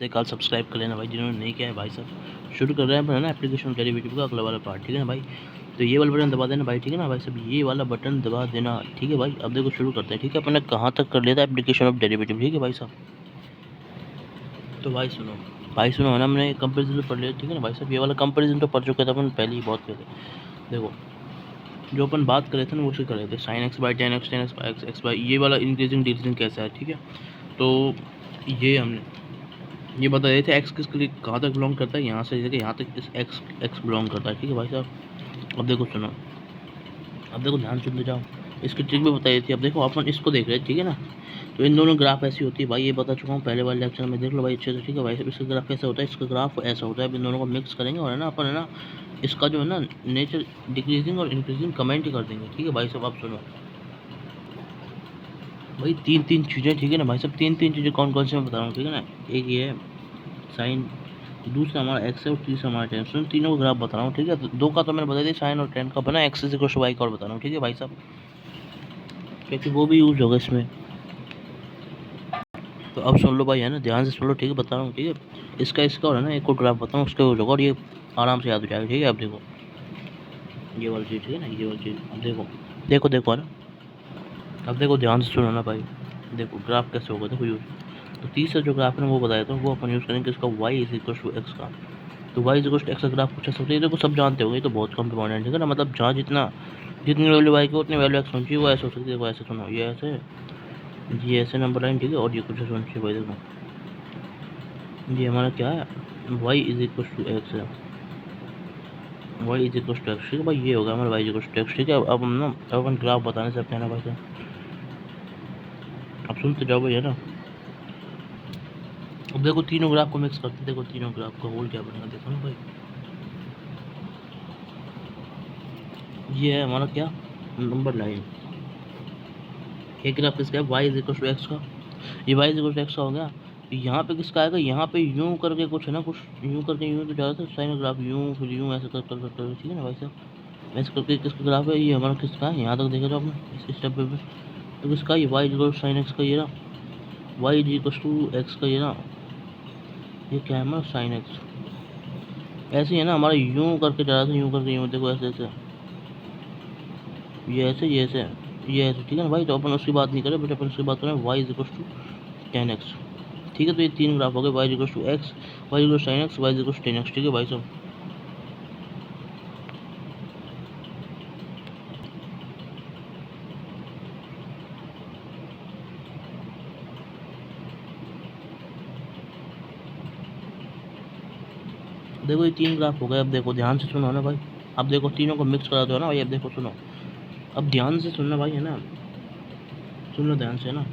कल सब्सक्राइब कर लेना भाई जिन्होंने नहीं किया है भाई साहब। शुरू कर रहे हैं अपन है ना एप्लीकेशन डेरिवेटिव का अगला वाला पार्ट, ठीक है ना भाई। तो ये वाला बटन दबा देना भाई, ठीक है ना भाई साहब, ये वाला बटन दबा देना, ठीक है भाई। अब देखो शुरू करते हैं, ठीक है। अपन ने कहाँ तक कर लिया था एप्लीकेशन ऑफ डेरिवेटिव, ठीक है भाई साहब। तो भाई सुनो है ना, हमने कंपेरिजन तो पढ़ लिया, ठीक है ना भाई साहब। ये वाला कंपेरिजन तो पढ़ चुके थे अपन पहले ही बहुत पहले। देखो जो अपन बात कर रहे थे ना वो से कर रहे थे sine x by ten x by x by ये वाला इंक्रीजिंग डिक्रीजिंग कैसा है, ठीक है। तो ये हमने ये बता रहे थे एक्स किसके लिए कहाँ तक बिलोंग करता है, यहाँ से लेकर यहाँ तक इस एक्स बिलोंग करता है, ठीक है भाई साहब। अब देखो सुनो, अब देखो ध्यान सुनते जाओ, इसकी ट्रिक भी बताई थी। अब देखो अपन इसको देख रहे हैं, ठीक है ना। तो इन दोनों ग्राफ ऐसी होती है भाई, ये बता चुका हूँ पहले वाले लेक्चर में, देख लो भाई अच्छे से, ठीक है भाई। इसका ग्राफ कैसा होता है, इसका ग्राफ ऐसा होता है। अब इन दोनों को मिक्स करेंगे और है ना अपन है ना इसका जो है ना नेचर डिक्रीजिंग और इंक्रीजिंग कमेंट कर देंगे, ठीक है भाई साहब। आप सुनो भाई तीन चीज़ें, ठीक है ना भाई साहब। तीन चीज़ें कौन कौन सी मैं बता रहा हूँ, ठीक है ना। एक ये है साइन, दूसरा हमारा एक्स है और तीसरा हमारा टेन। सुन तीनों को ग्राफ बता रहा हूँ, ठीक है। दो का तो मैंने बता दिया साइन और टेन का बना, एक्स इक्वल टू वाई का और बता रहा हूँ, ठीक है भाई साहब, क्योंकि वो भी यूज होगा इसमें। तो अब सुन लो भाई है ना, ध्यान से सुन लो, ठीक है बता रहा हूँ, ठीक है। इसका और है ना एक और ग्राफ बताऊँ, उसका यूज होगा और ये आराम से याद हो जाएगा, ठीक है। अब देखो ये वाली चीज़, ठीक है ना, ये वाली चीज़। अब देखो है ना, अब देखो ध्यान से सुनो ना भाई। देखो ग्राफ कैसे होगा, देखो यूज। तो तीसरा जो ग्राफ है ना वो बताया था, वो अपन यूज़ करेंगे इसका Y is equal to X का। तो Y is equal to X का ग्राफ कुछ ऐसा होता है, देखो सब जानते हो, ये तो बहुत कम इंपॉर्टेंट है ना। मतलब जहाँ जितनी वैल्यू वाई की उतनी वैल्यू एक्स होनी चाहिए, वो ऐसे हो सकती है। देखो ऐसे सुनो, ये ऐसे नंबर लाइन, ठीक है। और ये कुछ ऐसे होनी चाहिए भाई, देखो ये हमारा क्या है, Y is equal to X है, Y is equal to X, ठीक है भाई। ये होगा हमारा Y is equal to X, ठीक है। अब हम ना अपन ग्राफ बताने से अपने ना भाई साहब, अब सुनते जाओ भाई है ना। अब देखो तीनों ग्राफ को मिक्स करते, देखो तीनों ग्राफ का होल क्या बनेगा, देखो ना भाई। ये है हमारा क्या नंबर लाइन, एक ग्राफ किसका है, Y is equal to X का। ये Y is equal to X का हो गया। यहाँ पे किसका आएगा, यहाँ पे यूं करके कुछ है ना, कुछ यूं करके यूं तो ज़्यादा साइन ग्राफ यूं फिर यूं ऐसे कर ठीक है ना भाई साहब। ऐसे करके किसका ग्राफ है, ये हमारा किसका है, यहाँ तक देखा जाओ आपने इस स्टेप पे। तो किसका, ये Y is equal to sine X का, ये ना Y is equal to X का, ये ना ये क्या है हमारा साइन एक्स। ऐसे ही है ना हमारा यूं करके जा रहा था, यूं करके यूं, देखो ऐसे ऐसे, ये ऐसे ये ऐसे ये ऐसे, ठीक है ना भाई। तो अपन उसकी बात नहीं करें, बट अपन उसकी बात करें Y is equal to tan X, ठीक है। तो ये तीन ग्राफ हो गए, Y is equal to X, Y is equal to sine X, Y is equal to tan X, ठीक है भाई साहब। देखो ये तीन ग्राफ हो गए। अब देखो ध्यान से सुनो ना भाई, अब देखो तीनों को मिक्स करा दो ना भाई। अब देखो सुनो, अब ध्यान से सुनना भाई है ना, सुन लो ध्यान से ना।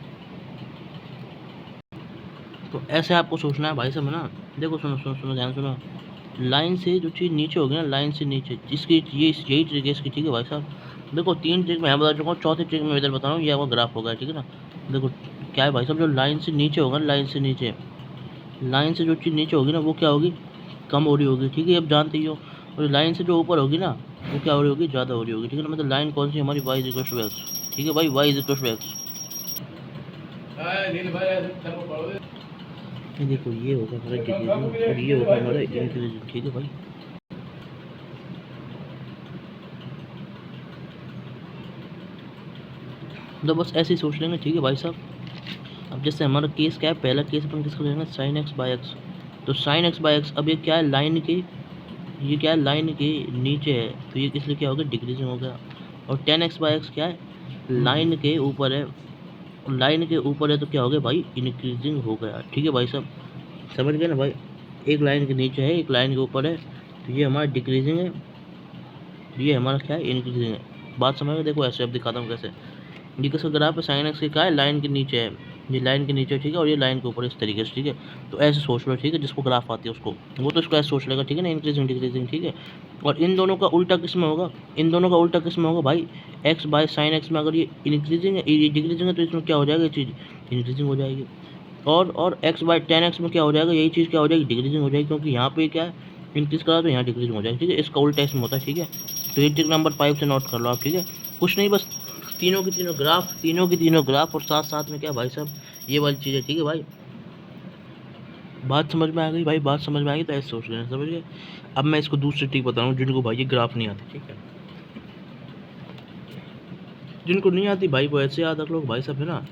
तो ऐसे आपको सोचना है भाई साहब है ना। देखो सुनो सुनो सुनो ध्यान सुनो, लाइन से जो चीज़ नीचे होगी ना, लाइन से नीचे जिसकी यही ट्रिक है इसकी, ठीक है भाई साहब। देखो तीन ट्रिक मैं बता चुका हूँ, चौथी ट्रिक मैं इधर बता रहा हूँ, ये आपका ग्राफ होगा, ठीक है ना। देखो क्या है भाई साहब, जो लाइन से नीचे होगा, लाइन से नीचे, लाइन से जो चीज़ नीचे होगी ना वो क्या होगी, कम हो रही होगी, ठीक है। अब जानते ही हो। और लाइन से जो ऊपर होगी ना वो क्या हो रही होगी, ज़्यादा हो रही होगी, ठीक है ना। मतलब लाइन कौन सी हमारी, Y is equal to X, ठीक है भाई, Y is equal to X. देखो ये होगा हमारा डिक्रीजिंग और ये होगा हमारा इंक्रीजिंग, ठीक है भाई। तो बस ऐसे ही सोच लेंगे, ठीक है भाई साहब। अब जैसे हमारा केस क्या है, पहला केस अपन किसका लेंगे, साइन एक्स बाई एक्स। तो साइन एक्स बाई एक्स, अब ये क्या है लाइन के, ये क्या है लाइन के नीचे है, तो ये किस लिए क्या हो गया, डिक्रीजिंग हो गया। और टेन एक्स बाई एक्स क्या है, लाइन के ऊपर है, लाइन के ऊपर है तो क्या हो गया भाई, इंक्रीजिंग हो गया, ठीक है भाई साहब। समझ गए ना भाई, एक लाइन के नीचे है, एक लाइन के ऊपर है, तो ये हमारा डिक्रीजिंग है, ये हमारा क्या है, इंक्रीजिंग है। बात समझ में, देखो ऐसे अब दिखाता हूँ कैसे। ये किसका ग्राफ है, साइन एक्स का है, लाइन के नीचे है, ये लाइन के नीचे, ठीक है। और ये लाइन के ऊपर इस तरीके से, ठीक है। तो ऐसे सोच लो, ठीक है, जिसको ग्राफ आती है उसको, वो तो इसको ऐसे सोच लेगा, ठीक है ना, इंक्रीजिंग डिक्रीजिंग, ठीक है। और इन दोनों का उल्टा किस में होगा, इन दोनों का उल्टा किस में होगा भाई, एक्स बाय साइन एक्स में अगर ये इंक्रीजिंग है, ये डिक्रीजिंग है, तो इसमें क्या हो जाएगा, ये चीज़ इंक्रीजिंग हो जाएगी। और एक्स बाय टेन एक्स में क्या हो जाएगा, यही चीज़ क्या हो जाएगी, डिक्रीजिंग हो जाएगी, क्योंकि यहाँ पे क्या है इंक्रीज करा तो यहाँ डिक्रीजिंग हो जाएगी, ठीक है। इसका उल्टा इसमें होता है, ठीक है। तो ये ट्रिक नंबर 5 से नोट कर लो आप, ठीक है। कुछ नहीं, बस तीनों की तीनों ग्राफ और साथ साथ में क्या भाई साहब ये वाली चीज़ है, ठीक है भाई। बात समझ में आ गई भाई? बात समझ में आ गई तो ऐसे सोच लेना, समझ गए? अब मैं इसको दूसरी ट्रिक बता रहा हूँ जिनको भाई ये ग्राफ नहीं आती, ठीक है? जिनको नहीं आती भाई वो ऐसे याद रख लो भाई साहब, है ना?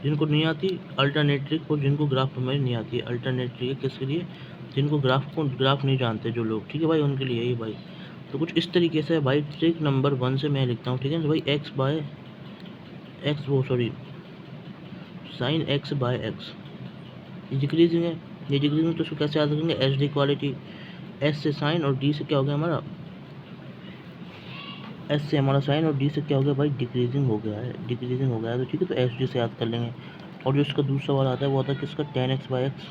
जिनको नहीं आती अल्टरनेट ट्रिक, और जिनको ग्राफ में नहीं आती अल्टरनेट ट्रिक किसके लिए? जिनको ग्राफ नहीं जानते जो लोग, ठीक है भाई, उनके लिए ही भाई। तो कुछ इस तरीके से भाई ट्रिक नंबर 1 से मैं लिखता हूँ, ठीक है ना भाई? साइन एक्स बाय एक्स ये डिक्रीजिंग है, ये डिक्रीजिंग, तो उसको कैसे याद रखेंगे? एच डी क्वालिटी, एस से साइन और डी से क्या हो गया हमारा? एस से हमारा साइन और डी से क्या हो गया भाई? डिक्रीजिंग हो गया है, डिक्रीजिंग हो गया है, तो ठीक है, तो एच डी से याद कर लेंगे। और जो इसका दूसरा वाला आता है वो आता है किसका? टेन एक्स बाई एक्स,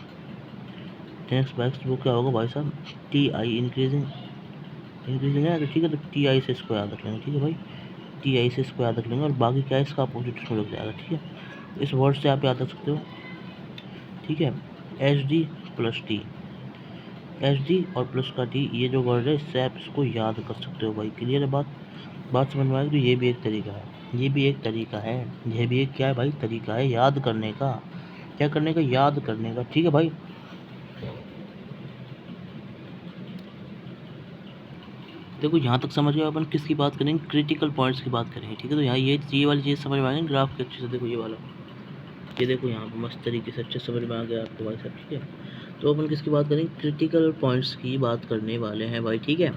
वो क्या होगा भाई साहब? टी आई, इंक्रीजिंग है, तो ठीक है, तो टी आई से इसको याद रख लेंगे, ठीक है भाई? टी आई से इसको याद रख लेंगे, और बाकी क्या है इसका अपोजिट इसको लग जाएगा, ठीक है? इस वर्ड से आप याद रख सकते हो, ठीक है? H D plus T, H D और प्लस का टी, ये जो वर्ड है इससे आप इसको याद कर सकते हो भाई। क्लियर है बात समझ में आएगी? तो ये भी एक तरीका है, ये भी एक क्या है भाई? तरीका है याद करने का। क्या करने का? याद करने का, ठीक है भाई? देखो यहाँ तक समझ गए अपन किसकी बात करेंगे? क्रिटिकल पॉइंट्स की बात करेंगे, ठीक है? तो यहाँ ये वाली चीज़ समझ में आ गई ग्राफ के अच्छे से। देखो ये वाला, ये देखो यहाँ पर मस्त तरीके से अच्छे समझ में आ गया आपको भाई साहब, ठीक है? तो अपन किसकी बात करेंगे? क्रिटिकल पॉइंट्स की बात करने वाले हैं भाई, ठीक है?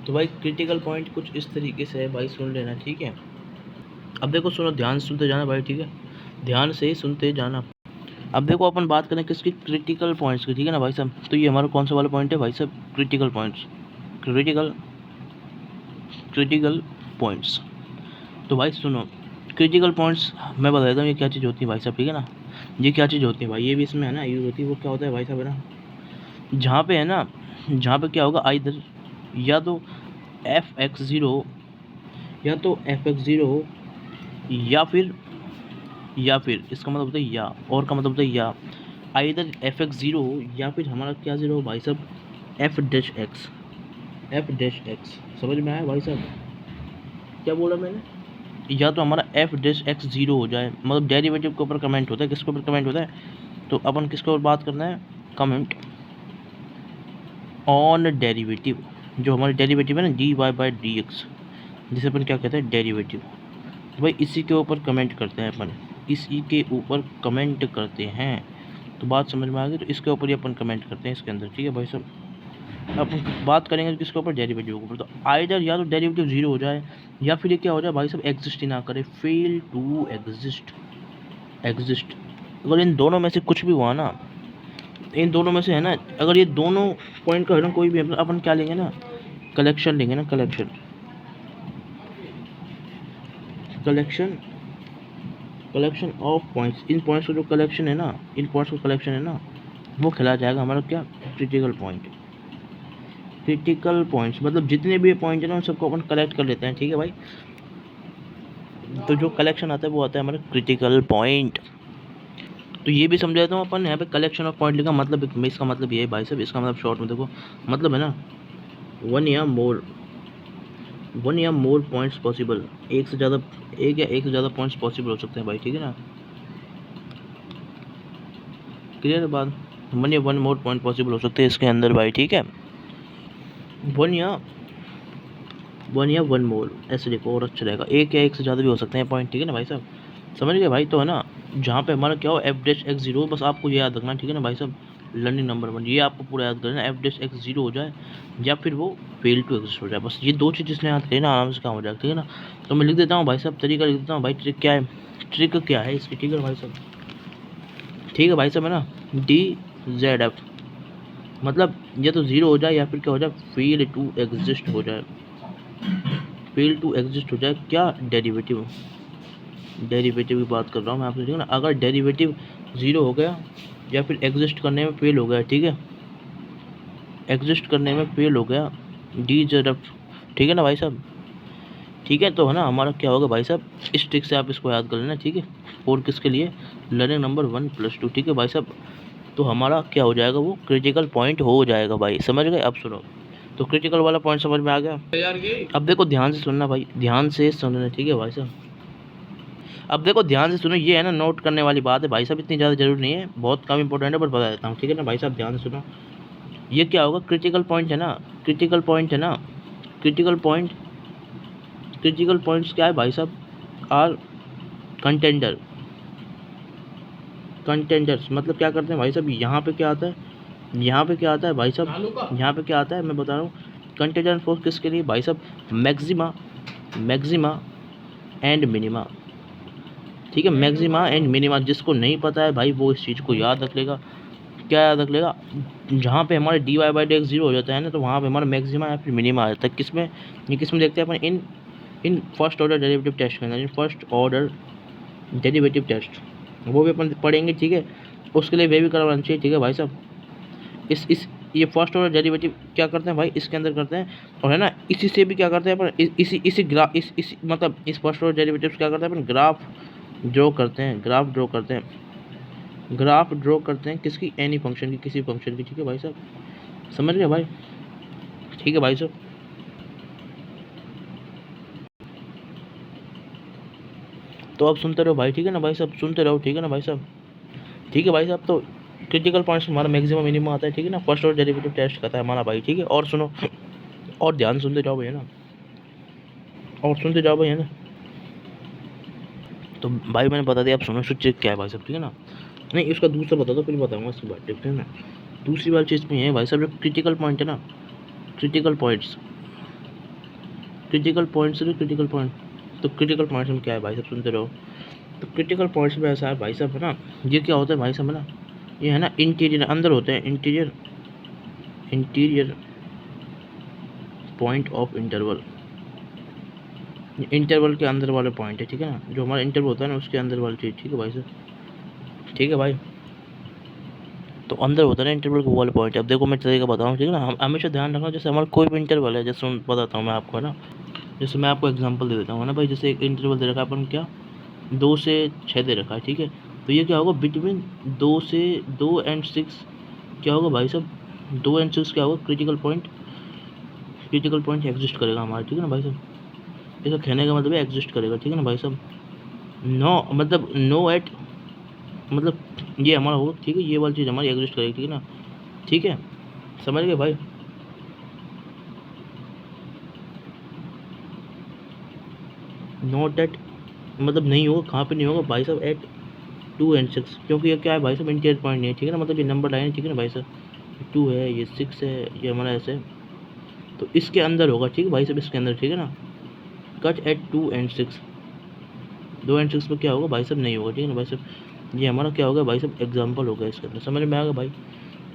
तो भाई क्रिटिकल पॉइंट कुछ इस तरीके से है भाई, सुन लेना, ठीक है? अब देखो सुनो, ध्यान से सुनते जाना भाई, ठीक है? ध्यान से ही सुनते जाना। अब देखो अपन बात करें किसकी? क्रिटिकल पॉइंट्स की, ठीक है ना भाई साहब? तो ये हमारा कौन सा वाला पॉइंट है भाई साहब? Critical points, critical points. तो भाई सुनो, क्रिटिकल पॉइंट्स मैं बता देता हूँ ये क्या चीज़ होती है भाई साहब, ठीक है ना? ये क्या चीज़ होती है भाई, ये भी इसमें है ना यूज़ होती है। वो क्या होता है भाई साहब, है ना, जहाँ पे है ना, जहाँ पे क्या होगा, आइदर या तो fx0, या तो fx0, या फिर इसका मतलब होता है या, और का मतलब होता है या, आइदर fx0 या फिर हमारा क्या ज़ीरो हो भाई साहब? f-x, समझ में आया भाई साहब? क्या बोला मैंने? या तो हमारा f-x 0 हो जाए, मतलब डेरिवेटिव के ऊपर कमेंट होता है। किसके ऊपर कमेंट होता है? तो अपन किसके ऊपर बात करना है? कमेंट ऑन डेरिवेटिव, जो हमारी डेरिवेटिव है ना, dy/dx, जिसे अपन क्या कहते हैं? डेरिवेटिव। तो भाई इसी के ऊपर कमेंट करते हैं अपन, इसी के ऊपर कमेंट करते हैं। तो बात समझ में आ गई? तो इसके ऊपर ही अपन कमेंट करते हैं इसके अंदर, ठीक है भाई साहब? अपन बात करेंगे किसके ऊपर? डेरिवेटिव के ऊपर। तो आइदर या तो डेरिवेटिव 0 हो जाए, या फिर ये क्या हो जाए भाई साहब? एग्जिस्ट ही ना करे, फेल टू एग्जिस्ट। अगर इन दोनों में से कुछ भी हुआ ना, इन दोनों में से है ना, अगर ये दोनों पॉइंट का है ना कोई भी, अपन क्या लेंगे ना? कलेक्शन लेंगे ना, collection of points. In points का जो कलेक्शन है ना, इन पॉइंट्स का कलेक्शन है ना, वो खिला जाएगा हमारा क्या? Critical points. मतलब जितने भी पॉइंट है ना उन सबको अपन कलेक्ट कर लेते हैं, ठीक है भाई? तो जो कलेक्शन आता है वो आता है हमारा क्रिटिकल पॉइंट। तो ये भी समझा देता हूँ अपन, यहाँ पे कलेक्शन ऑफ पॉइंट लिखा, मतलब इसका मतलब ये है भाई साहब, इसका मतलब शॉर्ट में देखो, मतलब है ना, वन या मोर पॉइंट्स पॉसिबल, एक या एक से ज़्यादा पॉइंट्स पॉसिबल हो सकते हैं भाई, ठीक है ना? क्लियर है बात? वन मोर पॉइंट पॉसिबल हो सकते हैं इसके अंदर भाई, ठीक है? वन या वन मोर ऐसे देखो और अच्छा रहेगा। एक से ज़्यादा भी हो सकते हैं पॉइंट, ठीक है ना भाई साहब? समझ गए भाई? तो है ना, जहाँ पे हमारा क्या हो, f'(x 0), बस आपको ये याद रखना, ठीक है ना भाई साहब? लर्निंग नंबर 1 ये आपको पूरा याद करना, f'(x 0) हो जाए या फिर वो फेल टू एग्जिस्ट हो जाए, बस ये दो चीज़ जिसने याद करी ना, आराम से काम हो जाएगा, ठीक है ना? तो मैं लिख देता हूँ भाई साहब, तरीका लिख देता हूँ भाई। ट्रिक क्या है इसकी, ठीक है भाई साहब? ठीक है भाई साहब, है ना? DZF, मतलब या तो 0 हो जाए या फिर क्या हो जाए? फेल टू एग्जिस्ट हो जाए, क्या? डेरिवेटिव की बात कर रहा हूँ मैं आपसे, ठीक है ना? अगर डेरिवेटिव 0 हो गया या फिर एग्जिस्ट करने में फेल हो गया, ठीक है? एग्जिस्ट करने में फेल हो गया, DZF, ठीक है ना भाई साहब? ठीक है, तो है ना हमारा क्या होगा भाई साहब? इस ट्रिक से आप इसको याद कर लेना, ठीक है? और किसके लिए? लर्निंग नंबर 1+2, ठीक है भाई साहब? तो हमारा क्या हो जाएगा? वो क्रिटिकल पॉइंट हो जाएगा भाई, समझ गए? अब सुनो, तो क्रिटिकल वाला पॉइंट समझ में आ गया? अब देखो ध्यान से सुनना भाई, ध्यान से सुनना, ठीक है भाई साहब? अब देखो ध्यान से सुनो, ये है ना नोट करने वाली बात है भाई साहब, इतनी ज़्यादा जरूरी नहीं है, बहुत कम इंपॉर्टेंट है, पर बता देता हूँ, ठीक है ना भाई साहब, ध्यान से सुनो। ये क्या होगा, क्रिटिकल पॉइंट है ना, क्रिटिकल पॉइंट है ना, क्रिटिकल पॉइंट, क्रिटिकल पॉइंट्स क्या है भाई साहब, आर कंटेंडर, कंटेंडर्स मतलब क्या करते हैं भाई साहब, यहाँ पे क्या आता है, यहाँ पे क्या आता है भाई साहब, यहाँ पे क्या आता है मैं बता रहा हूँ, कंटेंडर फोर्स किसके लिए भाई साहब, मैक्सिमा, मैक्सिमा एंड मिनिमा, ठीक है, मैक्सिमा एंड मिनिमा। जिसको नहीं पता है भाई वो इस चीज़ को याद रख लेगा, क्या याद रख लेगा, जहाँ पे हमारे D Y by D X zero हो जाता है ना, तो वहाँ पे हमारा मैक्सिमा या फिर मिनिमा आ जाता है। किसमें, ये किसमें देखते हैं अपन, in first order derivative test के अंदर, in first order derivative test, वो भी अपन पढ़ेंगे, ठीक है, उसके लिए वे भी करवाना चाहिए, ठीक है भाई साहब। इस ये फर्स्ट ऑर्डर डेरिवेटिव क्या करते हैं भाई, इसके अंदर करते हैं, और है ना इसी से भी क्या करते हैं अपन, इसी ग्राफ, इस मतलब इस फर्स्ट ऑर्डर डेरिवेटिव क्या करते हैं अपन, ग्राफ ड्रॉ करते हैं, ग्राफ ड्रॉ करते हैं, ग्राफ ड्रॉ करते हैं किसकी, एनी फंक्शन की, किसी फंक्शन की, ठीक है भाई साहब, समझ गए भाई, ठीक है भाई साहब। तो अब सुनते रहो भाई, ठीक है ना भाई साहब, सुनते रहो, ठीक है ना भाई साहब, ठीक है भाई साहब। तो क्रिटिकल पॉइंट्स हमारा मैक्सिमम मिनिमम आता है, ठीक है ना, फर्स्ट ऑर्डर डेरिवेटिव टेस्ट करता है हमारा भाई, ठीक है। और सुनो, और ध्यान सुनते जाओ भैया ना, और सुनते जाओ भैया ना। तो भाई मैंने बता दिया, आप सुनो ट्रिक क्या है भाई साहब, ठीक है ना, नहीं उसका दूसरा बता दो, फिर बताऊँगा उसकी बात, ठीक है ना। दूसरी वाली चीज़ में है भाई साहब, जो क्रिटिकल पॉइंट है ना, critical points, critical points, critical point, तो क्रिटिकल पॉइंट्स में क्या है भाई साहब, सुनते रहो। तो क्रिटिकल पॉइंट्स में ऐसा है भाई साहब, है ना, ये क्या होता है भाई साहब, है ना, ये है ना इंटीरियर, अंदर होते हैं, interior, interior point of interval, interval के अंदर वाले पॉइंट है, ठीक है ना, जो हमारा इंटरवल होता है ना उसके अंदर वाली चीज़, ठीक है भाई साहब, ठीक है भाई। तो अंदर होता है ना इंटरवल के वाले पॉइंट। अब देखो मैं तरीका बताऊँ, ठीक है ना, हम हमेशा ध्यान रखना, जैसे हमारा कोई भी इंटरवल है, जैसे बताता हूँ मैं आपको, है ना, जैसे मैं आपको एग्जांपल दे देता हूँ, है ना भाई, जैसे एक इंटरवल दे रखा है अपन, क्या 2 से 6 दे रखा है, ठीक है। तो ये क्या होगा, बिटवीन 2 एंड 6 क्या होगा भाई साहब, 2 एंड 6 क्या होगा, critical point, critical point exist करेगा हमारा, ठीक है ना भाई साहब। इसका कहने का मतलब एग्जिस्ट करेगा, ठीक है ना भाई साहब। नो मतलब नो एट, मतलब ये हमारा होगा, ठीक है, ये वाली चीज़ हमारी एग्जिस्ट करेगी, ठीक है ना, ठीक है, समझ गए भाई। नॉट एट मतलब नहीं होगा, कहाँ पे नहीं होगा भाई साहब, एट 2 एंड 6, क्योंकि ये क्या है भाई साहब, इंटीरियर पॉइंट नहीं है, ठीक है ना, मतलब ये नंबर लाइन है, ठीक है ना भाई साहब, 2 है, ये 6 है, ये हमारा ऐसे, तो इसके अंदर होगा, ठीक है भाई साहब, इसके अंदर, ठीक है ना, कट एट 2 एंड 6, 2 एंड 6 पे क्या होगा भाई साहब, नहीं होगा, ठीक है ना भाई साहब। ये हमारा क्या होगा भाई साहब, एग्जाम्पल हो गया इसके अंदर, समझ में आ गया भाई,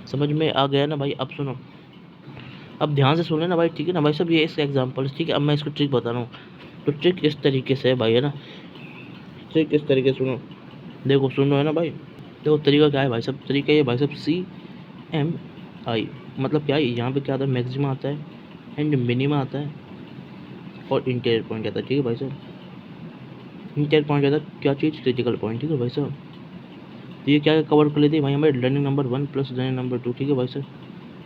समझ में आ गया ना भाई। अब सुनो, अब ध्यान से सुन लेना भाई, ठीक है ना भाई साहब, ये इसका एग्जाम्पल, ठीक है। अब मैं इसको ट्रिक बता रहा हूँ, तो ट्रिक इस तरीके से है भाई, है ना, ट्रिक इस तरीके से सुनो, देखो सुनो, है ना भाई, देखो तरीका क्या है भाई साहब, तरीका ये भाई साहब, CMI मतलब क्या है, यहाँ पे क्या आता है, मैक्सिमा आता है एंड मिनिमा आता है और इंटीरियर पॉइंट आता है, ठीक है भाई साहब। इंटीरियर पॉइंट आता है क्या चीज़, क्रिटिकल पॉइंट, ठीक है भाई साहब। तो ये क्या कवर कर लेती है भाई हमारे learning number 1 plus learning number 2, ठीक है भाई साहब।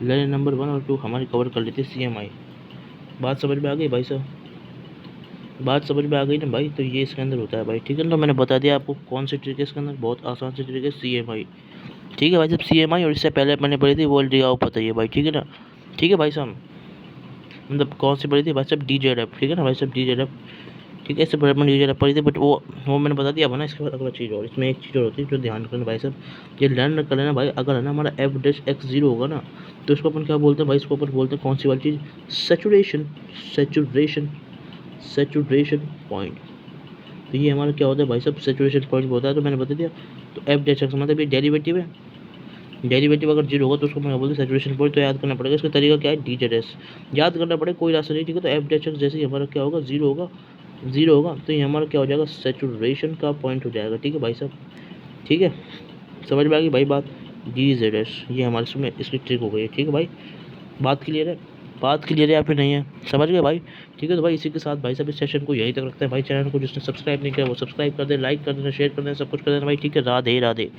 लर्निंग नंबर 1 और 2 हमारी कवर कर लेती है CMI। बात समझ में आ गई भाई साहब, बात समझ में आ गई ना भाई। तो ये इसके अंदर होता है भाई, ठीक है ना, तो मैंने बता दिया आपको कौन सी ट्रिक है इसके अंदर, बहुत आसान सी ट्रिक है, CMI, ठीक है भाई साहब। CMI और इससे पहले मैंने पढ़ी थी वोल्ट आओ, पता ही है भाई, ठीक है ना, ठीक है भाई साहब। मतलब कौन सी पढ़ी थी भाई साहब, DZF, ठीक है ना भाई साहब, DZF, ठीक है, इससे पहले मैंने DZF पढ़ी थी, बट वो मैंने बता दिया ना। इसके बाद अगला चीज़ और, इसमें एक चीज़ और होती है जो ध्यान रखना भाई साहब, ये लर्न कर लेना भाई। अगर है ना हमारा F' X0 होगा ना, तो इसको अपन क्या बोलते हैं भाई, इसको अपन बोलते हैं कौन सी वाली चीज़, सेचुरेशन, सेचुरेशन, सेचुरेशन पॉइंट। तो ये हमारा क्या होता है भाई साहब, सेचुरेशन पॉइंट होता है, तो मैंने बता दिया। तो F' मतलब ये डेरिवेटिव है, डेरिवेटिव अगर 0 होगा तो उसको मैं बोलते हैं सेचुरेशन पॉइंट। तो याद करना पड़ेगा, इसका तरीका क्या है, DZS याद करना पड़ेगा, कोई रास्ता नहीं, ठीक है। तो F' जैसे ही हमारा क्या होगा, 0 होगा, 0 होगा, तो ये हमारा क्या हो जाएगा, सेचुरेशन का पॉइंट हो जाएगा, ठीक है भाई साहब, ठीक है, समझ में आ गई भाई बात। DZS ये हमारे इसमें इसकी ट्रिक हो गई है, ठीक है भाई। बात क्लियर है, बात क्लियर है या फिर नहीं है, समझ गए भाई, ठीक है। तो भाई इसी के साथ भाई साहब इस सेशन को यहीं तक रखते हैं भाई। चैनल को जिसने सब्सक्राइब नहीं किया वो सब्सक्राइब कर दे, लाइक कर देना, शेयर कर देना, सब कुछ कर देना भाई, ठीक है। राधे राधे।